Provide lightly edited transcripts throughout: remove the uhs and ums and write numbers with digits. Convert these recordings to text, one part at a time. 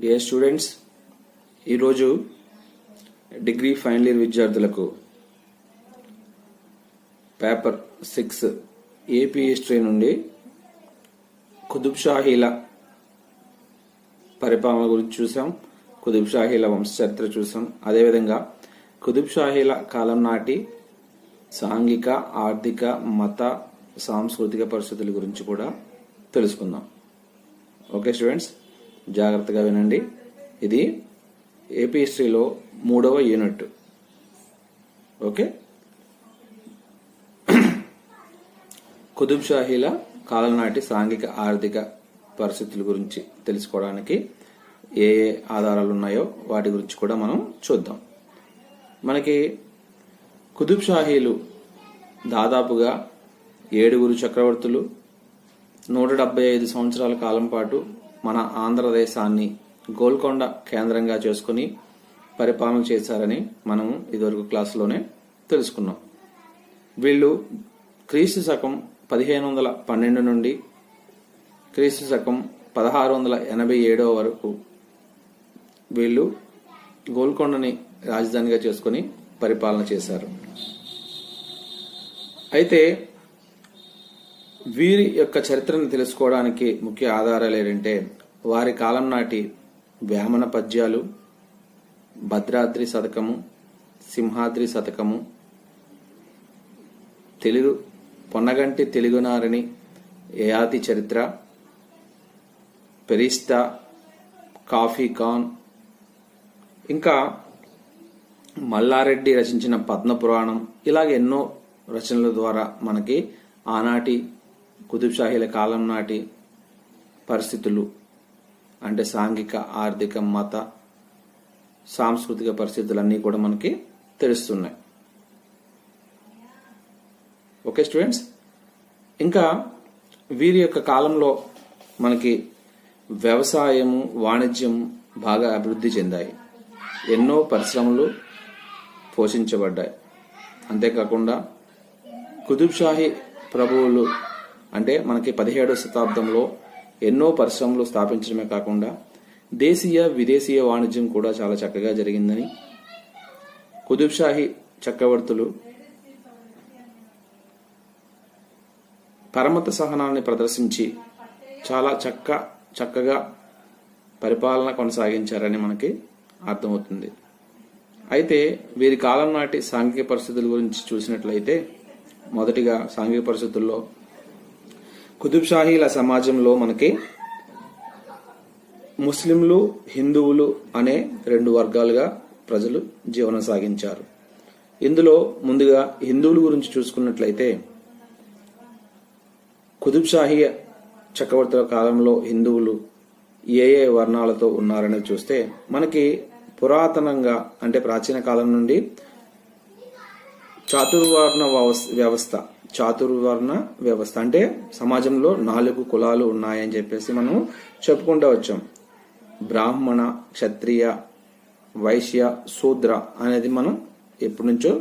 Dear students, ఈరోజు degree final year విద్యార్థులకు paper 6 AP history నుండి కుతుబ్ షాహీల పరిపాలన గురించి చూసాం. కుతుబ్ షాహీల వంశచరిత్ర చూసాం. అదేవిధంగా కుతుబ్ షాహీల కాలం నాటి సాంఘిక, ఆర్థిక, మత, సాంస్కృతిక పరిస్థితుల గురించి కూడా తెలుసుకుందాం. ఓకే స్టూడెంట్స్, జాగ్రత్తగా వినండి. ఇది ఏపీ హిస్టరీలో 3వ యూనిట్. ఓకే, కుతుబ్ షాహీల కాలం నాటి సాంఘిక, ఆర్థిక పరిస్థితుల గురించి తెలుసుకోవడానికి ఏ ఏ ఆధారాలు ఉన్నాయో వాటి గురించి కూడా మనం చూద్దాం. మనకి కుతుబ్ షాహీలు దాదాపుగా 7 చక్రవర్తులు 175 సంవత్సరాల కాలం పాటు మన ఆంధ్రదేశాన్ని గోల్కొండ కేంద్రంగా చేసుకుని పరిపాలన చేశారని మనం ఇదివరకు క్లాసులోనే తెలుసుకున్నాం. వీళ్ళు క్రీస్తు శకం 1512 నుండి క్రీస్తు శకం 1687 వరకు వీళ్ళు గోల్కొండని రాజధానిగా చేసుకుని పరిపాలన చేశారు. అయితే వీరి యొక్క చరిత్రను తెలుసుకోవడానికి ముఖ్య ఆధారాలు ఏంటంటే వారి కాలం నాటి వేమన పద్యాలు, భద్రాద్రి శతకము, సింహాద్రి శతకము, తెలుగు పొన్నగంటి తెలుగునారని యయాతి చరిత్ర, పెరిస్టా, కాఫీ ఖాన్, ఇంకా మల్లారెడ్డి రచించిన పద్మపురాణం, ఇలాగ ఎన్నో రచనల ద్వారా మనకి ఆనాటి కుతుబ్ షాహీల కాలం నాటి పరిస్థితులు అంటే సాంఘిక, ఆర్థిక, మత, సాంస్కృతిక పరిస్థితులన్నీ కూడా మనకి తెలుస్తున్నాయి. ఓకే స్టూడెంట్స్, ఇంకా వీరి యొక్క కాలంలో మనకి వ్యవసాయము, వాణిజ్యం బాగా అభివృద్ధి చెందాయి. ఎన్నో పరిశ్రమలు పోషించబడ్డాయి. అంతేకాకుండా కుతుబ్ షాహీ ప్రభువులు అంటే మనకి 17వ శతాబ్దంలో ఎన్నో పరిశ్రమలు స్థాపించడమే కాకుండా దేశీయ, విదేశీయ వాణిజ్యం కూడా చాలా చక్కగా జరిగిందని కుతుబ్ షాహీ చక్రవర్తులు పరమత సహనాన్ని ప్రదర్శించి చాలా చక్కగా పరిపాలన కొనసాగించారని మనకి అర్థమవుతుంది. అయితే వీరి కాలం నాటి సాంఘిక పరిస్థితుల గురించి చూసినట్లయితే మొదటిగా సాంఘిక పరిస్థితుల్లో కుతుబ్ షాహీల సమాజంలో మనకి ముస్లింలు, హిందువులు అనే 2 వర్గాలుగా ప్రజలు జీవనం సాగించారు. ఇందులో ముందుగా హిందువుల గురించి చూసుకున్నట్లయితే కుతుబ్ షాహీ చక్రవర్తుల కాలంలో హిందువులు ఏ ఏ వర్ణాలతో ఉన్నారనేది చూస్తే మనకి పురాతనంగా అంటే ప్రాచీన కాలం నుండి చాతుర్వర్ణ వ్యవస్థ అంటే సమాజంలో 4 కులాలు ఉన్నాయని చెప్పేసి మనం చెప్పుకుంటూ వచ్చాం. బ్రాహ్మణ, క్షత్రియ, వైశ్య, శూద్ర అనేది మనం ఎప్పటి నుంచో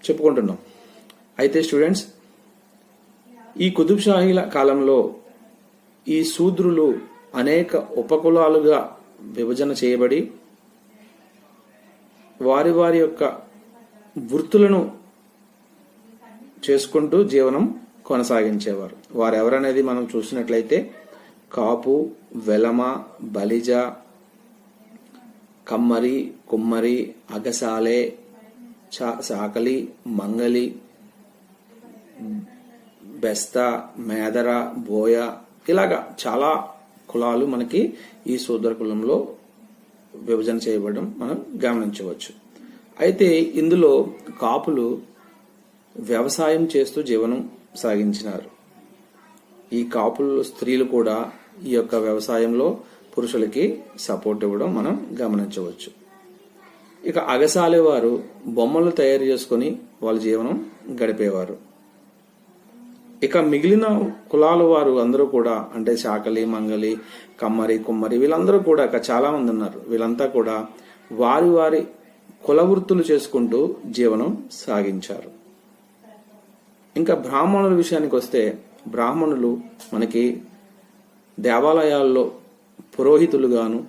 చెప్పుకుంటున్నాం. అయితే స్టూడెంట్స్, ఈ కుతుబ్ షాహీల కాలంలో ఈ శూద్రులు అనేక ఉపకులాలుగా విభజన చేయబడి వారి వారి యొక్క వృత్తులను చేసుకుంటూ జీవనం కొనసాగించేవారు. వారెవరనేది మనం చూసినట్లయితే కాపు, వెలమ, బలిజ, కమ్మరి, కుమ్మరి, అగసాలే, సాకలి, మంగలి, బెస్త, మేదర, బోయ, ఇలాగా చాలా కులాలు మనకి ఈ శూద్ర కులంలో విభజన చేయబడడం మనం గమనించవచ్చు. అయితే ఇందులో కాపులు వ్యవసాయం చేస్తూ జీవనం సాగించినారు. ఈ కాపులు స్త్రీలు కూడా ఈ యొక్క వ్యవసాయంలో పురుషులకి సపోర్ట్ ఇవ్వడం మనం గమనించవచ్చు. ఇక అగసాలే వారు బొమ్మలు తయారు చేసుకుని వాళ్ళ జీవనం గడిపేవారు. ఇక మిగిలిన కులాల వారు అందరూ కూడా అంటే శాకలి, మంగలి, కమ్మరి, కుమ్మరి వీళ్ళందరూ కూడా చాలా మంది ఉన్నారు. వీళ్ళంతా కూడా వారి వారి కుల వృత్తులు చేసుకుంటూ జీవనం సాగించారు. ఇంకా బ్రాహ్మణుల విషయానికి వస్తే బ్రాహ్మణులు మనకి దేవాలయాల్లో పురోహితులుగాను,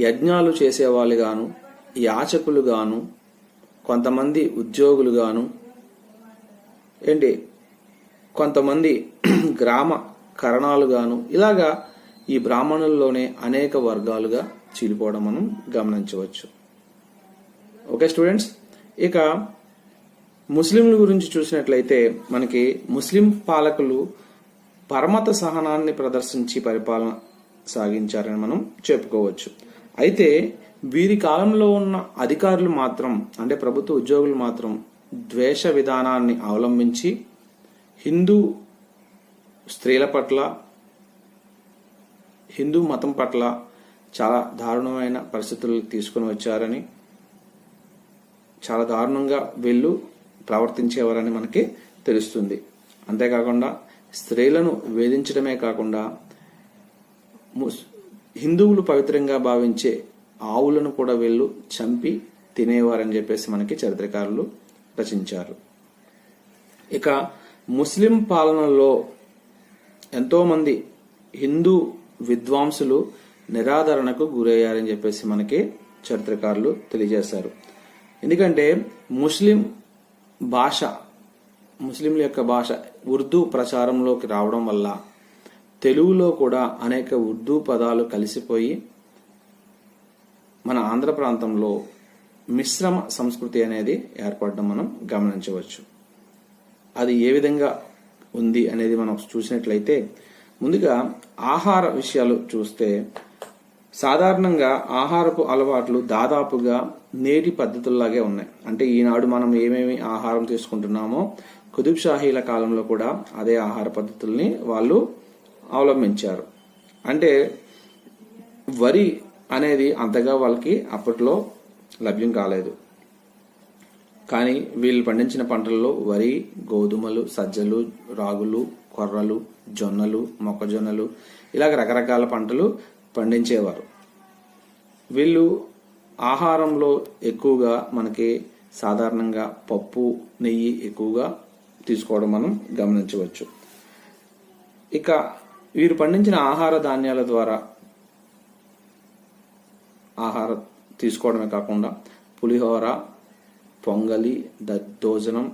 యజ్ఞాలు చేసేవాళ్ళు గాను, యాచకులు గాను, కొంతమంది ఉద్యోగులు గాను, కొంతమంది గ్రామ కరణాలు గాను, ఇలాగా ఈ బ్రాహ్మణుల్లోనే అనేక వర్గాలుగా చీలిపోవడం మనం గమనించవచ్చు. ఓకే స్టూడెంట్స్, ఇక ముస్లింల గురించి చూసినట్లయితే మనకి ముస్లిం పాలకులు పరమత సహనాన్ని ప్రదర్శించి పరిపాలన సాగించారని మనం చెప్పుకోవచ్చు. అయితే వీరి కాలంలో ఉన్న అధికారులు మాత్రం, అంటే ప్రభుత్వ ఉద్యోగులు మాత్రం ద్వేష విధానాన్ని అవలంబించి హిందూ స్త్రీల పట్ల, హిందూ మతం పట్ల చాలా దారుణమైన పరిస్థితులు తీసుకుని వచ్చారని, చాలా దారుణంగా వీళ్ళు ప్రవర్తించేవారని మనకి తెలుస్తుంది. అంతేకాకుండా స్త్రీలను వేధించడమే కాకుండా హిందువులు పవిత్రంగా భావించే ఆవులను కూడా వీళ్ళు చంపి తినేవారని చెప్పేసి మనకి చరిత్రకారులు రచించారు. ఇక ముస్లిం పాలనలో ఎంతో మంది హిందూ విద్వాంసులు నిరాదరణకు గురయ్యారని చెప్పేసి మనకి చరిత్రకారులు తెలియజేశారు. ఎందుకంటే ముస్లింల యొక్క భాష ఉర్దూ ప్రచారంలోకి రావడం వల్ల తెలుగులో కూడా అనేక ఉర్దూ పదాలు కలిసిపోయి మన ఆంధ్ర ప్రాంతంలో మిశ్రమ సంస్కృతి అనేది ఏర్పడడం మనం గమనించవచ్చు. అది ఏ విధంగా ఉంది అనేది మనం చూసినట్లయితే, ముందుగా ఆహార విషయాలు చూస్తే సాధారణంగా ఆహారపు అలవాట్లు దాదాపుగా నేటి పద్ధతుల్లాగే ఉన్నాయి. అంటే ఈనాడు మనం ఏమేమి ఆహారం తీసుకుంటున్నామో కుతుబ్ షాహీల కాలంలో కూడా అదే ఆహార పద్ధతుల్ని వాళ్ళు అవలంబించారు. అంటే వరి అనేది అంతగా వాళ్ళకి అప్పట్లో లభ్యం కాలేదు. కానీ వీళ్ళు పండించిన పంటల్లో వరి, గోధుమలు, సజ్జలు, రాగులు, కొర్రలు, జొన్నలు, మొక్కజొన్నలు ఇలాగ రకరకాల పంటలు పండించేవారు. వీళ్ళు ఆహారంలో ఎక్కువగా మనకి సాధారణంగా పప్పు, నెయ్యి ఎక్కువగా తీసుకోవడం మనం గమనించవచ్చు. ఇక వీరు పండించిన ఆహార ధాన్యాల ద్వారా ఆహారం తీసుకోవడమే కాకుండా పులిహోర, పొంగలి, దద్దోజనం,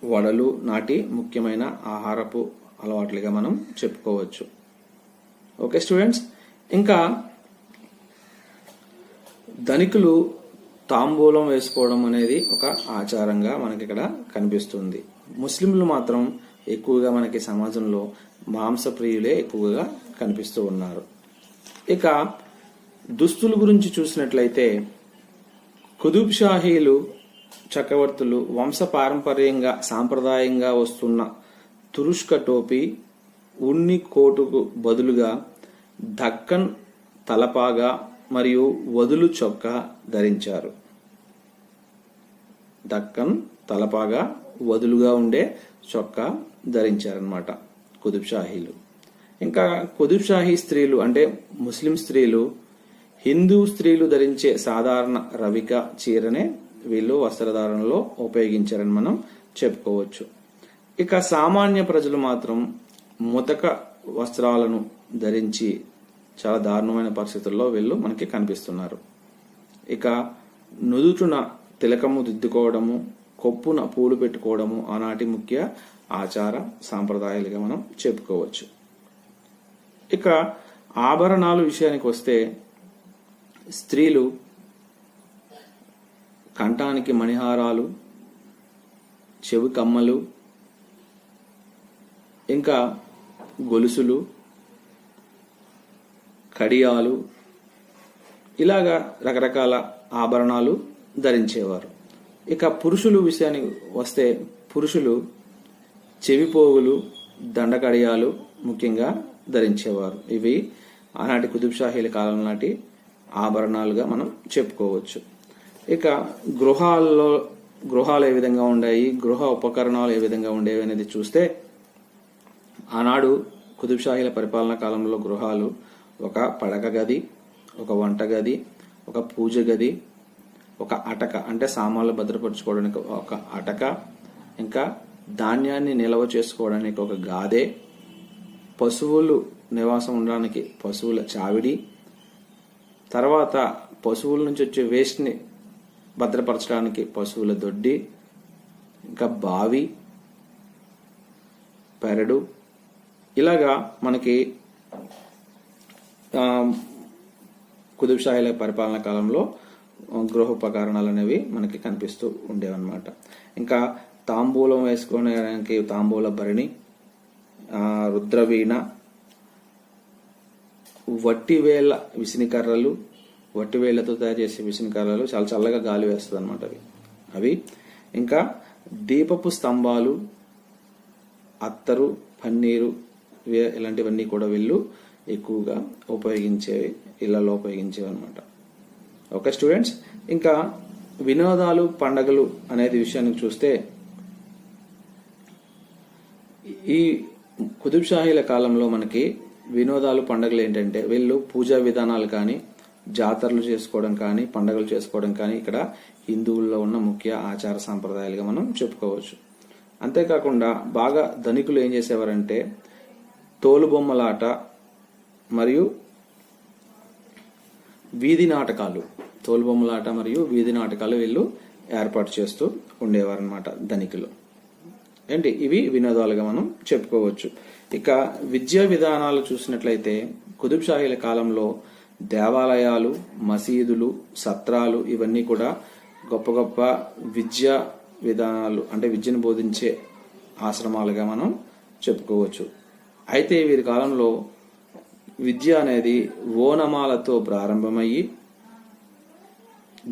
వడలు నాటి ముఖ్యమైన ఆహారపు అలవాట్లుగా మనం చెప్పుకోవచ్చు. ఓకే స్టూడెంట్స్, ఇంకా ధనికులు తాంబూలం వేసుకోవడం అనేది ఒక ఆచారంగా మనకి ఇక్కడ కనిపిస్తుంది. ముస్లింలు మాత్రం ఎక్కువగా మనకి సమాజంలో మాంసప్రియులే ఎక్కువగా కనిపిస్తూ ఉన్నారు. ఇక దుస్తుల గురించి చూసినట్లయితే కుతుబ్ షాహీలు చక్రవర్తులు వంశ పారంపర్యంగా సాంప్రదాయంగా వస్తున్న తురుష్క టోపీ, ఉన్ని కోటుకు బదులుగా దక్కన్ తలపాగా మరియు వదులు చొక్కా ధరించారు. దక్కన్ తలపాగా, వదులుగా ఉండే చొక్కా ధరించారనమాట కుతుబ్ షాహీలు. ఇంకా కుతుబ్ షాహీ స్త్రీలు అంటే ముస్లిం స్త్రీలు హిందూ స్త్రీలు ధరించే సాధారణ రవిక చీరనే వీళ్ళు వస్త్రధారణలో ఉపయోగించారని మనం చెప్పుకోవచ్చు. ఇక సామాన్య ప్రజలు మాత్రం ముతక వస్త్రాలను ధరించి చాలా దారుణమైన పరిస్థితుల్లో వీళ్ళు మనకి కనిపిస్తున్నారు. ఇక నుదుటున తిలకము దిద్దుకోవడము, కొప్పున పూలు పెట్టుకోవడము ఆనాటి ముఖ్య ఆచార సాంప్రదాయాలుగా మనం చెప్పుకోవచ్చు. ఇక ఆభరణాల విషయానికి వస్తే స్త్రీలు కంఠానికి మణిహారాలు, చెవి కమ్మలు, ఇంకా గొలుసులు, కడియాలు ఇలాగా రకరకాల ఆభరణాలు ధరించేవారు. ఇక పురుషుల విషయానికి వస్తే పురుషులు చెవిపోగులు, దండకడియాలు ముఖ్యంగా ధరించేవారు. ఇవి ఆనాటి కుతుబ్ షాహీల కాలం నాటి ఆభరణాలుగా మనం చెప్పుకోవచ్చు. ఇక గృహాలు ఏ విధంగా ఉన్నాయి, గృహ ఉపకరణాలు ఏ విధంగా ఉండేవి అనేది చూస్తే ఆనాడు కుతుబ్ షాహీల పరిపాలనా కాలంలో గృహాలు ఒక పడక గది, ఒక వంట గది, ఒక పూజ గది, ఒక అటక అంటే సామాన్లు భద్రపరచుకోవడానికి ఒక అటక, ఇంకా ధాన్యాన్ని నిల్వ చేసుకోవడానికి ఒక గాదె, పశువులు నివాసం ఉండడానికి పశువుల చావిడి, తర్వాత పశువుల నుంచి వచ్చే వేస్ట్ ని భద్రపరచడానికి పశువుల దొడ్డి, ఇంకా బావి, పెరడు, ఇలాగా మనకి కుతుబ్ షాహీల పరిపాలన కాలంలో గృహోపకరణాలు అనేవి మనకి కనిపిస్తూ ఉండేవన్నమాట. ఇంకా తాంబూలం వేసుకోవడానికి తాంబూల భరణి, రుద్రవీణ, వట్టివేళ్ల విసినికర్రలు, వట్టివేళ్లతో తయారు చేసే విసినికర్రలు, చాలా చల్లగా గాలి వేస్తుంది అనమాట అవి. ఇంకా దీపపు స్తంభాలు, అత్తరు, పన్నీరు, ఇలాంటివన్నీ కూడా వీళ్ళు ఎక్కువగా ఉపయోగించేవి, ఇళ్లలో ఉపయోగించేవి అనమాట. ఓకే స్టూడెంట్స్, ఇంకా వినోదాలు, పండగలు అనేది విషయానికి చూస్తే ఈ కుతుబ్ షాహీల కాలంలో మనకి వినోదాలు, పండగలు ఏంటంటే వీళ్ళు పూజా విధానాలు కానీ, జాతరలు చేసుకోవడం కానీ, పండగలు చేసుకోవడం కానీ ఇక్కడ హిందువుల్లో ఉన్న ముఖ్య ఆచార సాంప్రదాయాలుగా మనం చెప్పుకోవచ్చు. అంతేకాకుండా బాగా ధనికులు ఏం చేసేవారంటే తోలుబొమ్మలాట మరియు వీధి నాటకాలు, తోలుబొమ్మలాట మరియు వీధి నాటకాలు వీళ్ళు ఏర్పాటు చేస్తూ ఉండేవారనమాట ధనికులు. ఏంటి ఇవి వినోదాలుగా మనం చెప్పుకోవచ్చు. ఇక విద్యా విధానాలు చూసినట్లయితే కుతుబ్ షాహీల కాలంలో దేవాలయాలు, మసీదులు, సత్రాలు ఇవన్నీ కూడా గొప్ప గొప్ప విద్యా విధానాలు, అంటే విద్యను బోధించే ఆశ్రమాలుగా మనం చెప్పుకోవచ్చు. అయితే వీరి కాలంలో విద్య అనేది ఓనమాలతో ప్రారంభమయ్యి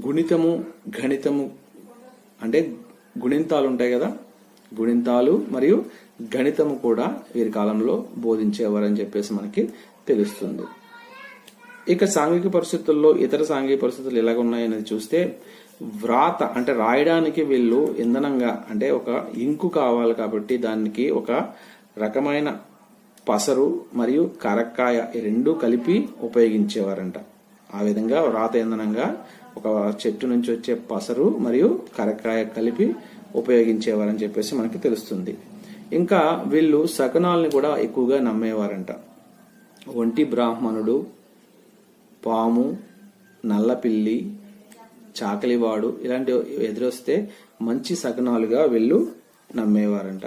గుణితము, గణితము, అంటే గుణింతాలు ఉంటాయి కదా, గుణింతాలు మరియు గణితము కూడా వీరి కాలంలో బోధించేవారని చెప్పేసి మనకి తెలుస్తుంది. ఇక సాంఘిక పరిస్థితుల్లో ఇతర సాంఘిక పరిస్థితులు ఎలాగ ఉన్నాయనేది చూస్తే వ్రాత, అంటే రాయడానికి వీళ్ళు ఇంధనంగా, అంటే ఒక ఇంకు కావాలి కాబట్టి దానికి ఒక రకమైన పసరు మరియు కరక్కాయ ఈ రెండు కలిపి ఉపయోగించేవారంట. ఆ విధంగా వ్రాత ఇంధనంగా ఒక చెట్టు నుంచి వచ్చే పసరు మరియు కరక్కాయ కలిపి ఉపయోగించేవారని చెప్పేసి మనకి తెలుస్తుంది. ఇంకా వీళ్ళు శకునాల్ని కూడా ఎక్కువగా నమ్మేవారంట. ఒంటి బ్రాహ్మణుడు, పాము, నల్లపిల్లి, చాకలివాడు ఇలాంటి ఎదురొస్తే మంచి శకునాలుగా వీళ్ళు నమ్మేవారంట.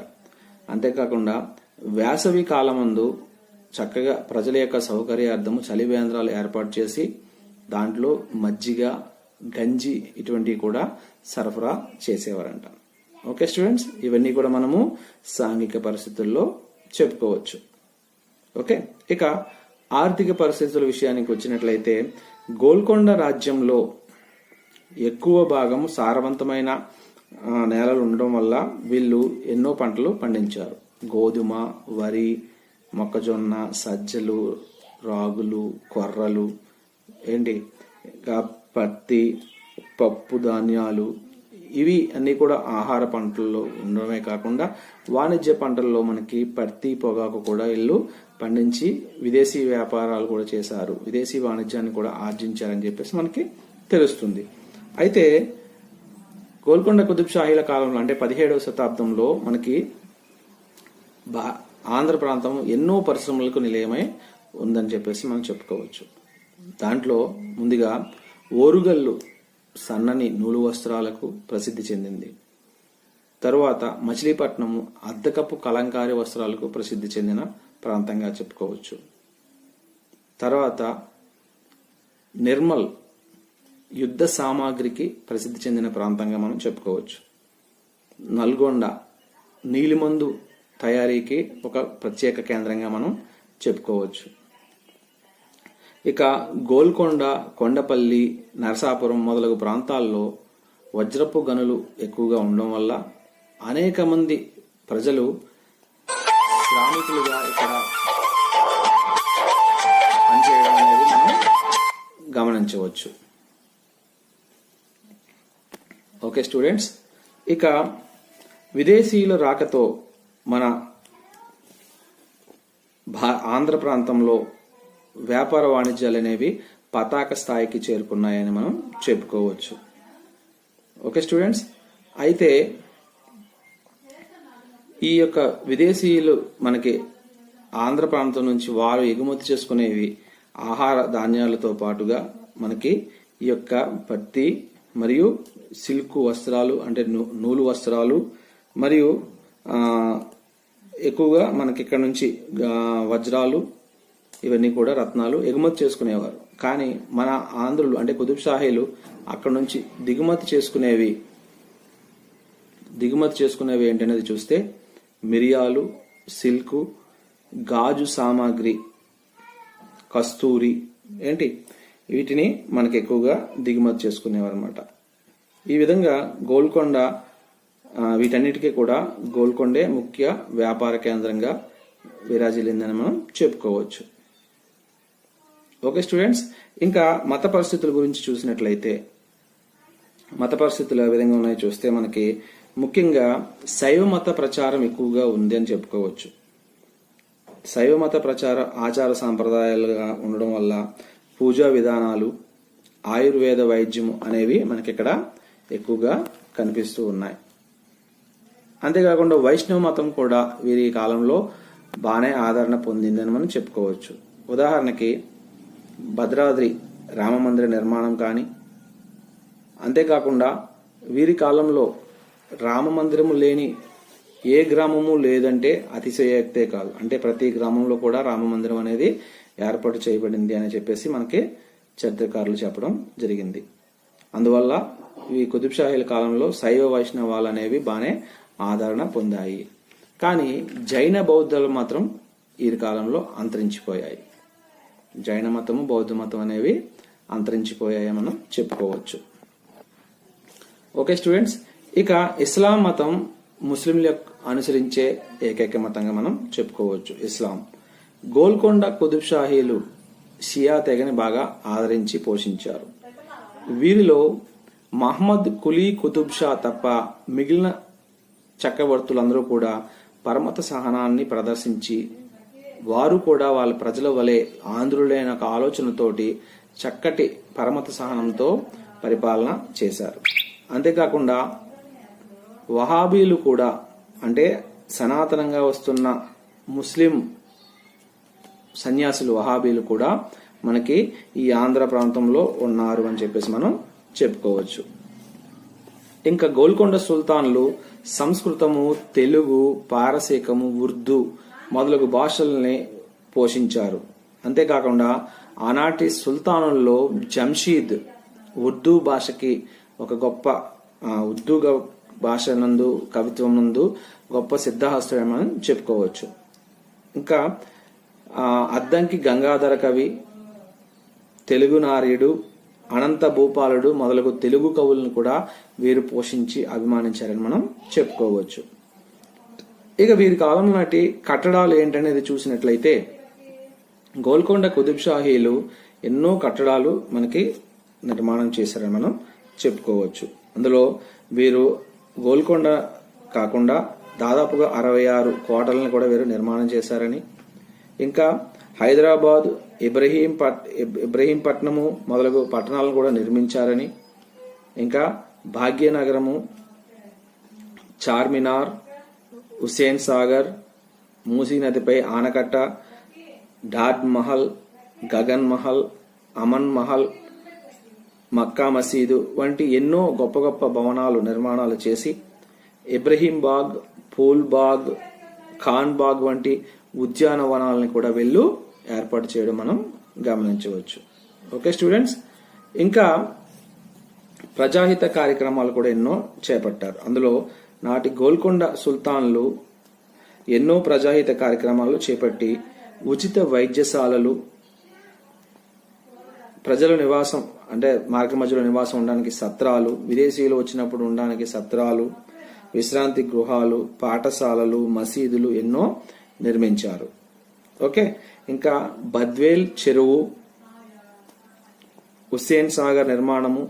అంతేకాకుండా వేసవి కాలమందు చక్కగా ప్రజల యొక్క సౌకర్యార్థము చలివేంద్రాలు ఏర్పాటు చేసి దాంట్లో మజ్జిగ, గంజి ఇటువంటివి కూడా సరఫరా చేసేవారంట. ఓకే స్టూడెంట్స్, ఇవన్నీ కూడా మనము సాంఘిక పరిస్థితుల్లో చెప్పుకోవచ్చు. ఓకే, ఇక ఆర్థిక పరిస్థితుల విషయానికి వచ్చినట్లయితే గోల్కొండ రాజ్యంలో ఎక్కువ భాగం సారవంతమైన నేలలు ఉండడం వల్ల వీళ్ళు ఎన్నో పంటలు పండించారు. గోధుమ, వరి, మొక్కజొన్న, సజ్జలు, రాగులు, కొర్రలు, పత్తి, పప్పు ధాన్యాలు, ఇవి అన్ని కూడా ఆహార పంటల్లో ఉండడమే కాకుండా వాణిజ్య పంటల్లో మనకి పత్తి, పొగాకు కూడా వీళ్ళు పండించి విదేశీ వ్యాపారాలు కూడా చేశారు, విదేశీ వాణిజ్యాన్ని కూడా ఆర్జించారని చెప్పేసి మనకి తెలుస్తుంది. అయితే గోల్కొండ కుతుబ్ షాహీల కాలంలో, అంటే 17వ శతాబ్దంలో మనకి ఆంధ్ర ప్రాంతం ఎన్నో పరిశ్రమలకు నిలయమై ఉందని చెప్పేసి మనం చెప్పుకోవచ్చు. దాంట్లో ముందుగా ఓరుగల్లు సన్నని నూలు వస్త్రాలకు ప్రసిద్ధి చెందింది. తరువాత మచిలీపట్నం అద్దకపు కలంకారీ వస్త్రాలకు ప్రసిద్ధి చెందిన ప్రాంతంగా చెప్పుకోవచ్చు. తర్వాత నిర్మల్ యుద్ధ సామాగ్రికి ప్రసిద్ధి చెందిన ప్రాంతంగా మనం చెప్పుకోవచ్చు. నల్గొండ నీలిమందు తయారీకి ఒక ప్రత్యేక కేంద్రంగా మనం చెప్పుకోవచ్చు. ఇక గోల్కొండ, కొండపల్లి, నరసాపురం మొదలగు ప్రాంతాల్లో వజ్రపు గనులు ఎక్కువగా ఉండడం వల్ల అనేక మంది ప్రజలు శ్రామికులుగా ఇక్కడ పనిచేయడం అనేది మనం గమనించవచ్చు. ఓకే స్టూడెంట్స్, ఇక విదేశీయుల రాకతో మన ఆంధ్ర ప్రాంతంలో వ్యాపార వాణిజ్యాలు అనేవి పతాక స్థాయికి చేరుకున్నాయని మనం చెప్పుకోవచ్చు. ఓకే స్టూడెంట్స్, అయితే ఈ యొక్క విదేశీయులు మనకి ఆంధ్ర ప్రాంతం నుంచి వారు ఎగుమతి చేసుకునేవి ఆహార ధాన్యాలతో పాటుగా మనకి ఈ యొక్క పత్తి మరియు సిల్క్ వస్త్రాలు అంటే నూలు వస్త్రాలు మరియు ఎక్కువగా మనకి ఇక్కడ నుంచి వజ్రాలు ఇవన్నీ కూడా రత్నాలు ఎగుమతి చేసుకునేవారు. కానీ మన ఆంధ్రులు అంటే కుతుబ్ షాహీలు అక్కడ నుంచి దిగుమతి చేసుకునేవి ఏంటనేది చూస్తే మిరియాలు, సిల్క్, గాజు సామాగ్రి, కస్తూరి వీటిని మనకి ఎక్కువగా దిగుమతి చేసుకునేవారు అనమాట. ఈ విధంగా గోల్కొండ వీటన్నిటికీ కూడా గోల్కొండే ముఖ్య వ్యాపార కేంద్రంగా విరాజిల్లిందని మనం చెప్పుకోవచ్చు. ఓకే స్టూడెంట్స్, ఇంకా మత పరిస్థితుల గురించి చూసినట్లయితే మత పరిస్థితులు ఏ విధంగా ఉన్నాయో చూస్తే మనకి ముఖ్యంగా శైవ మత ప్రచారం ఎక్కువగా ఉంది అని చెప్పుకోవచ్చు. శైవ మత ఆచార సాంప్రదాయాలుగా ఉండడం వల్ల పూజా విధానాలు, ఆయుర్వేద వైద్యము అనేవి మనకి ఇక్కడ ఎక్కువగా కనిపిస్తూ ఉన్నాయి. అంతేకాకుండా వైష్ణవ మతం కూడా వీరి కాలంలో బాగానే ఆదరణ పొందిందని మనం చెప్పుకోవచ్చు. ఉదాహరణకి భద్రాద్రి రామ మందిర నిర్మాణం కానీ, అంతేకాకుండా వీరి కాలంలో రామ మందిరము లేని ఏ గ్రామము లేదంటే అతిశయోక్తే కాదు. అంటే ప్రతి గ్రామంలో కూడా రామ మందిరం అనేది ఏర్పాటు చేయబడింది అని చెప్పేసి మనకి చరిత్రకారులు చెప్పడం జరిగింది. అందువల్ల ఈ కుతుబ్ షాహీల కాలంలో శైవ వైష్ణవాలు అనేవి బాగానే ఆదరణ పొందాయి. కానీ జైన బౌద్ధాలు మాత్రం ఈ కాలంలో అంతరించిపోయాయి. జైన మతము, బౌద్ధ మతం అనేవి అంతరించిపోయాయి మనం చెప్పుకోవచ్చు. ఓకే స్టూడెంట్స్, ఇక ఇస్లాం మతం ముస్లింలు అనుసరించే ఏకైక మతంగా మనం చెప్పుకోవచ్చు. ఇస్లాం గోల్కొండ కుతుబ్ షాహీలు షియా తెగని బాగా ఆదరించి పోషించారు. వీరిలో మహమ్మద్ కులీ కుతుబ్ షా తప్ప మిగిలిన చక్రవర్తులందరూ కూడా పరమత సహనాన్ని ప్రదర్శించి వారు కూడా వాళ్ళ ప్రజల వలె ఆంధ్రులైన ఒక ఆలోచనతోటి చక్కటి పరమత సహనంతో పరిపాలన చేశారు. అంతేకాకుండా వహాబీలు కూడా అంటే సనాతనంగా వస్తున్న ముస్లిం సన్యాసులు వహాబీలు కూడా మనకి ఈ ఆంధ్ర ప్రాంతంలో ఉన్నారు అని చెప్పేసి మనం చెప్పుకోవచ్చు. ఇంకా గోల్కొండ సుల్తాన్లు సంస్కృతము, తెలుగు, పారసీకము, ఉర్దూ మొదలగు భాషల్ని పోషించారు. అంతేకాకుండా ఆనాటి సుల్తానుల్లో జంషీద్ ఉర్దూ భాషకి ఒక గొప్ప ఉర్దూ భాష నందు, కవిత్వం నందు గొప్ప సిద్ధహస్తుడని మనం చెప్పుకోవచ్చు. ఇంకా అద్దంకి గంగాధర కవి, తెలుగు నారీడు, అనంత భూపాలుడు మొదలగు తెలుగు కవులను కూడా వీరు పోషించి అభిమానించారని మనం చెప్పుకోవచ్చు. ఇక వీరి కాలం నాటి కట్టడాలు ఏంటనేది చూసినట్లయితే గోల్కొండ కుతుబ్ షాహీలు ఎన్నో కట్టడాలు మనకి నిర్మాణం చేశారని మనం చెప్పుకోవచ్చు. అందులో వీరు గోల్కొండ కాకుండా దాదాపుగా 66 కోటలను కూడా వీరు నిర్మాణం చేశారని, ఇంకా హైదరాబాద్, ఇబ్రహీంపట్నము మొదలగు పట్టణాలను కూడా నిర్మించారని, ఇంకా భాగ్యనగరము, చార్మినార్, హుస్సేన్ సాగర్, మూసీ నదిపై ఆనకట్ట, డాడ్ మహల్, గగన్ మహల్, అమన్ మహల్, మక్కా మసీదు వంటి ఎన్నో గొప్ప గొప్ప భవనాలు నిర్మాణాలు చేసి ఇబ్రహీం బాగ్, పూల్ బాగ్, ఖాన్ బాగ్ వంటి ఉద్యానవనాలని కూడా వీళ్ళు ఏర్పాటు చేయడం మనం గమనించవచ్చు. ఓకే స్టూడెంట్స్, ఇంకా ప్రజాహిత కార్యక్రమాలు కూడా ఎన్నో చేపట్టారు. అందులో నాటి గోల్కొండ సుల్తాన్లు ఎన్నో ప్రజాహిత కార్యక్రమాలు చేపట్టి ఉచిత వైద్యశాలలు, ప్రజల నివాసం అంటే మార్గ మధ్యలో నివాసం ఉండడానికి సత్రాలు, విదేశీయులు వచ్చినప్పుడు ఉండడానికి సత్రాలు, విశ్రాంతి గృహాలు, పాఠశాలలు, మసీదులు ఎన్నో నిర్మించారు. ఓకే, ఇంకా బద్వేల్ చెరువు, హుస్సేన్ సాగర్ నిర్మాణము,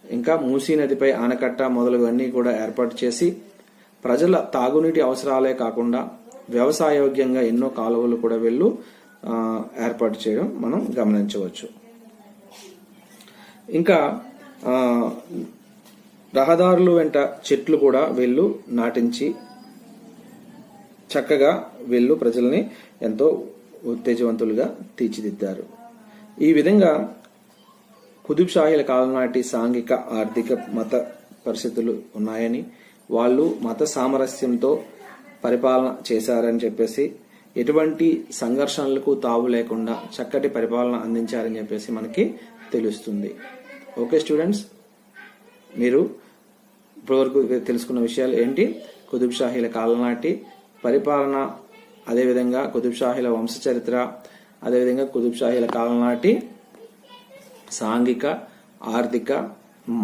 ఇంకా మూసీ నదిపై ఆనకట్ట మొదలగువన్నీ కూడా ఏర్పాటు చేసి ప్రజల తాగునీటి అవసరాలే కాకుండా వ్యవసాయోగ్యంగా ఎన్నో కాలువలు కూడా వీళ్ళు ఏర్పాటు చేయడం మనం గమనించవచ్చు. ఇంకా రహదారులు వెంట చెట్లు కూడా వీళ్ళు నాటించి చక్కగా వీళ్ళు ప్రజల్ని ఎంతో ఉత్తేజవంతులుగా తీర్చిదిద్దారు. ఈ విధంగా కుతుబ్ షాహీల కాలం నాటి సాంఘిక ఆర్థిక మత పరిస్థితులు ఉన్నాయని, వాళ్ళు మత సామరస్యంతో పరిపాలన చేశారని చెప్పేసి, ఎటువంటి సంఘర్షణలకు తావు లేకుండా చక్కటి పరిపాలన అందించారని చెప్పేసి మనకి తెలుస్తుంది. ఓకే స్టూడెంట్స్, మీరు ఇప్పటివరకు తెలుసుకున్న విషయాలు ఏంటి? కుతుబ్ షాహీల కాలం నాటి పరిపాలన, అదేవిధంగా కుతుబ్ షాహీల వంశ చరిత్ర, అదేవిధంగా కుతుబ్ షాహీల కాలం నాటి సాంఘిక ఆర్థిక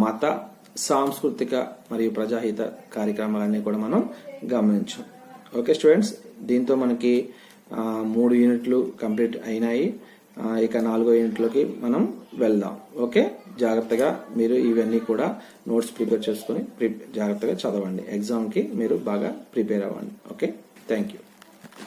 మత సాంస్కృతిక మరియు ప్రజాహిత కార్యక్రమాలన్నీ కూడా మనం గమనించాం. ఓకే స్టూడెంట్స్, దీంతో మనకి 3 యూనిట్లు కంప్లీట్ అయినాయి. ఇక 4వ యూనిట్లోకి మనం వెళ్దాం. ఓకే, జాగ్రత్తగా మీరు ఇవన్నీ కూడా నోట్స్ ప్రిపేర్ చేసుకుని జాగ్రత్తగా చదవండి. ఎగ్జామ్కి మీరు బాగా ప్రిపేర్ అవ్వండి. Okay, thank you.